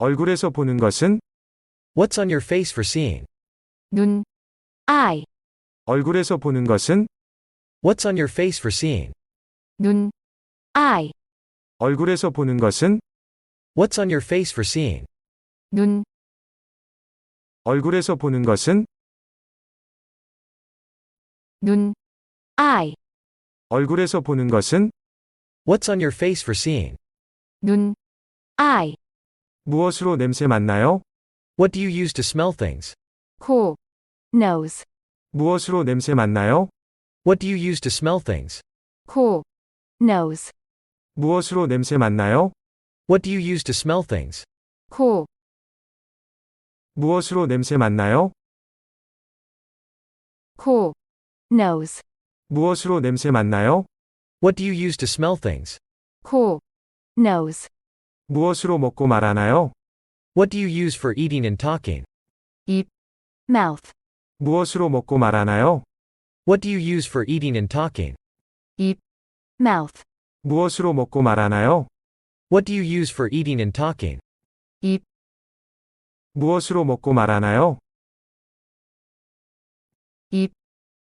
얼굴에서 보는 것은? What's on your face for seeing? 눈, eye, 얼굴에서 보는 것은? What's on your face for seeing? 눈, eye, 얼굴에서 보는 것은? What's on your face for seeing? 눈, 얼굴에서 보는 것은? 눈, eye, 얼굴에서 보는 것은? What's on your face for seeing? 눈, eye, 무엇으로 냄새 맡나요? What do you use to smell things? 코, nose, 무엇으로 냄새 맡나요? What do you use to smell things? 코, nose, 무엇으로 냄새 맡나요? What do you use to smell things? 코, 무엇으로 냄새 맡나요? 코, nose, 무엇으로 냄새 맡나요? What do you use to smell things? 코, nose, 무엇으로 먹고 말하나요? What do you use for eating and talking? 입, mouth, 무엇으로 먹고 말하나요? What do you use for eating and talking? 입, mouth, 무엇으로 먹고 말하나요? What do you use for eating and talking? 입, 무엇으로 먹고 말하나요? 입,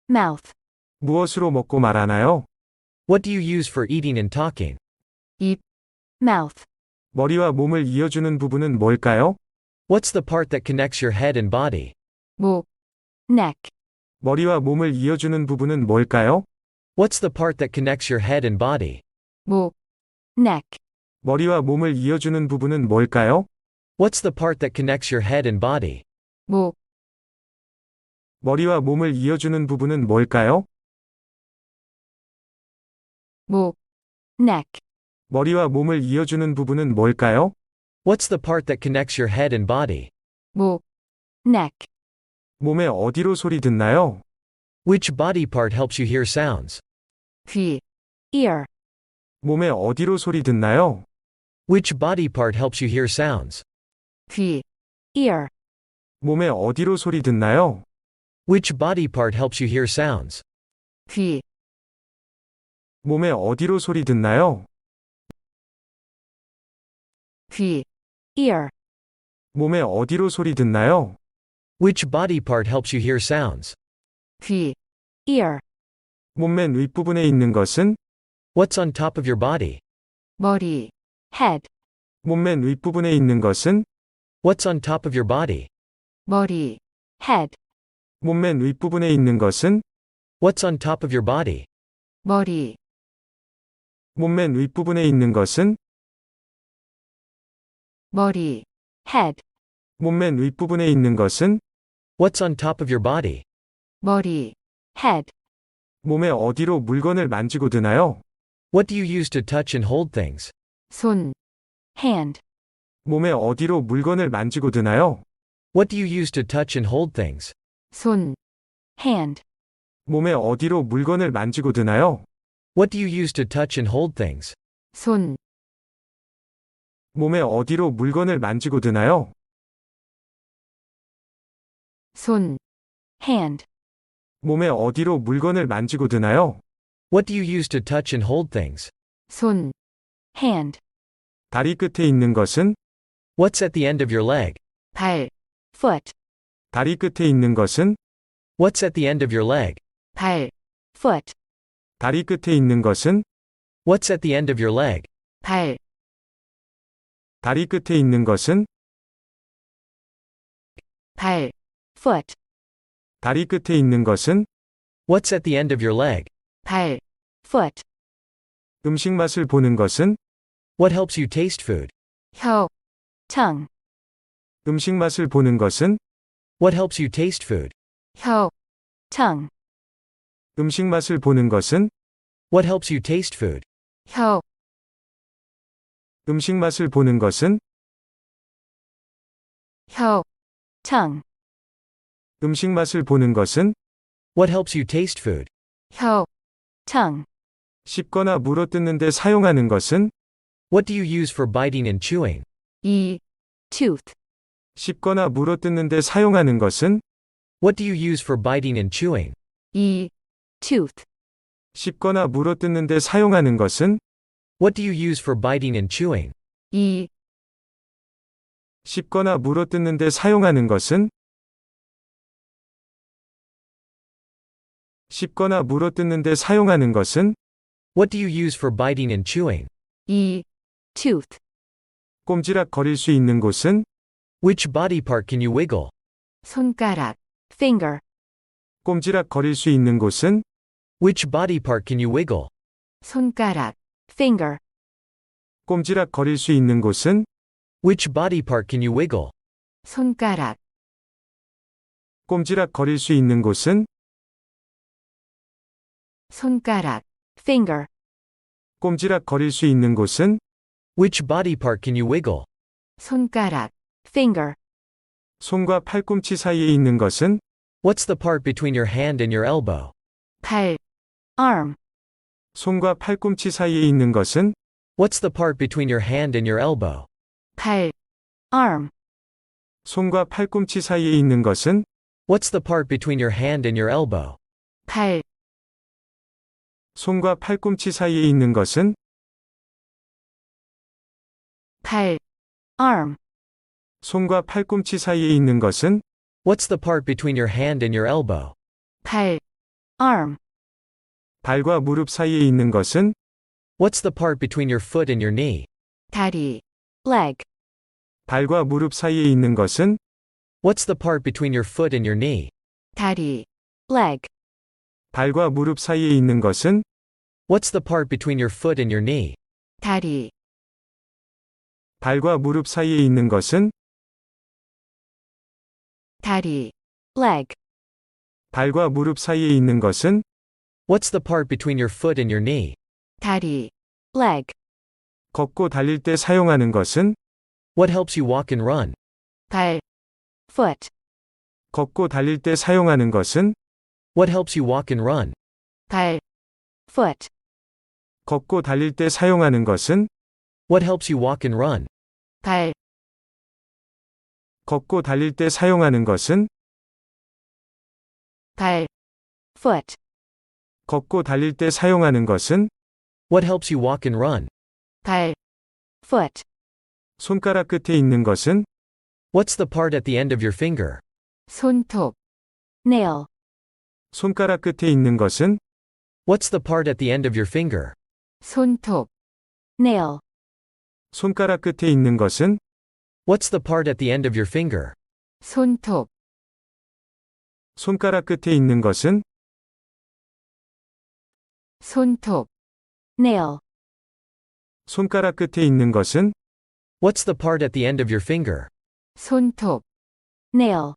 mouth, 무엇으로 먹고 말하나요? What do you use for eating and talking? 입, mouth, 머리와 몸을 이어주는 부분은 뭘까요? What's the part that connects your head and body? 목, neck, 머리와 몸을 이어주는 부분은 뭘까요? What's the part that connects your head and body? 목, neck, 머리와 몸을 이어주는 부분은 뭘까요? What's the part that connects your head and body? 목, 머리와 몸을 이어주는 부분은 뭘까요? 목, neck, 머리와 몸을 이어주는 부분은 뭘까요? What's the part that connects your head and body? 목, neck, 몸의 어디로 소리 듣나요? Which body part helps you hear sounds? 귀, ear, 몸의 어디로 소리 듣나요? Which body part helps you hear sounds? 귀, ear, 몸의 어디로 소리 듣나요? Which body part helps you hear sounds? 귀, 몸의 어디로 소리 듣나요? 귀, ear, 몸의 어디로 소리 듣나요? Which body part helps you hear sounds? 귀, ear, 몸맨 윗부분에 있는 것은? What's on top of your body? 머리, head, 몸맨 윗부분에 있는 것은? What's on top of your body? 머리, head, 몸맨 윗부분에 있는 것은? What's on top of your body? 머리, 몸맨 윗부분에 있는 것은? 머리, head, 몸맨 윗부분에 있는 것은? What's on top of your body? 머리, head, 몸의 어디로 물건을 만지고 드나요? What do you use to touch and hold things? 손, hand, 몸의 어디로 물건을 만지고 드나요? What do you use to touch and hold things? 손, hand, 몸의 어디로 물건을 만지고 드나요? What do you use to touch and hold things? 손, 몸의 어디로 물건을 만지고 드나요? 손, hand, 몸의 어디로 물건을 만지고 드나요? What do you use to touch and hold things? 손, hand, 다리 끝에 있는 것은? What's at the end of your leg? 발, foot, 다리 끝에 있는 것은? What's at the end of your leg? 발, foot, 다리 끝에 있는 것은? What's at the end of your leg? 발, 다리 끝에 있는 것은? 발, foot, 다리 끝에 있는 것은? What's at the end of your leg? 발, foot, 음식 맛을 보는 것은? What helps you taste food? 혀, tongue, 음식 맛을 보는 것은? What helps you taste food? 혀, tongue, 음식 맛을 보는 것은? What helps you taste food? 혀, 음식 맛을 보는 것은? 혀, tongue, 음식 맛을 보는 것은? What helps you taste food? 혀, tongue, 씹거나 물어뜯는데 사용하는 것은? What do you use for biting and chewing? 이, tooth, 씹거나 물어뜯는데 사용하는 것은? What do you use for biting and chewing? 이, tooth, 씹거나 물어뜯는데 사용하는 것은? What do you use for biting and chewing? 이, 씹거나 물어뜯는데 사용하는 것은? 씹거나 물어뜯는데 사용하는 것은? What do you use for biting and chewing? E. Tooth. 꼼지락 거릴 수 있는 곳은? Which body part can you wiggle? 손가락. Finger. 꼼지락 거릴 수 있는 곳은? Which body part can you wiggle? 손가락. Finger. 꼼지락 거릴 수 있는 곳은? Which body part can you wiggle? 손가락. 꼼지락 거릴 수 있는 곳은? 손가락. Finger. 꼼지락 거릴 수 있는 곳은? Which body part can you wiggle? 손가락. Finger. 손과 팔꿈치 사이에 있는 것은? What's the part between your hand and your elbow? 팔. Arm. 손과 팔꿈치 사이에 있는 것은? What's the part between your hand and your elbow? 팔. Arm. 손과 팔꿈치 사이에 있는 것은? What's the part between your hand and your elbow? 팔. 손과 팔꿈치 사이에 있는 것은? 팔. Arm. 손과 팔꿈치 사이에 있는 것은? What's the part between your hand and your elbow? 팔. Arm. 발과 무릎 사이에 있는 것은? What's the part between your foot and your knee? 다리. Leg. 발과 무릎 사이에 있는 것은? What's the part between your foot and your knee? 다리. Leg. 발과 무릎 사이에 있는 것은? What's the part between your foot and your knee? 다리. 발과 무릎 사이에 있는 것은? 다리. Leg. 발과 무릎 사이에 있는 것은? What's the part between your foot and your knee? 다리. Leg. 걷고 달릴 때 사용하는 것은? What helps you walk and run? 발. Foot. 걷고 달릴 때 사용하는 것은? What helps you walk and run? 발. Foot. 걷고 달릴 때 사용하는 것은? What helps you walk and run? 발. 걷고 달릴 때 사용하는 것은? 발. Foot. 걷고 달릴 때 사용하는 것은? What helps you walk and run? 발. Foot. 손가락 끝에 있는 것은? What's the part at the end of your finger? 손톱. Nail. 손가락 끝에 있는 것은? What's the part at the end of your finger? 손톱. Nail. 손가락 끝에 있는 것은? What's the part at the end of your finger? 손톱. 손가락 끝에 있는 것은? 손톱. Nail. 손가락 끝에 있는 것은? What's the part at the end of your finger? 손톱. Nail.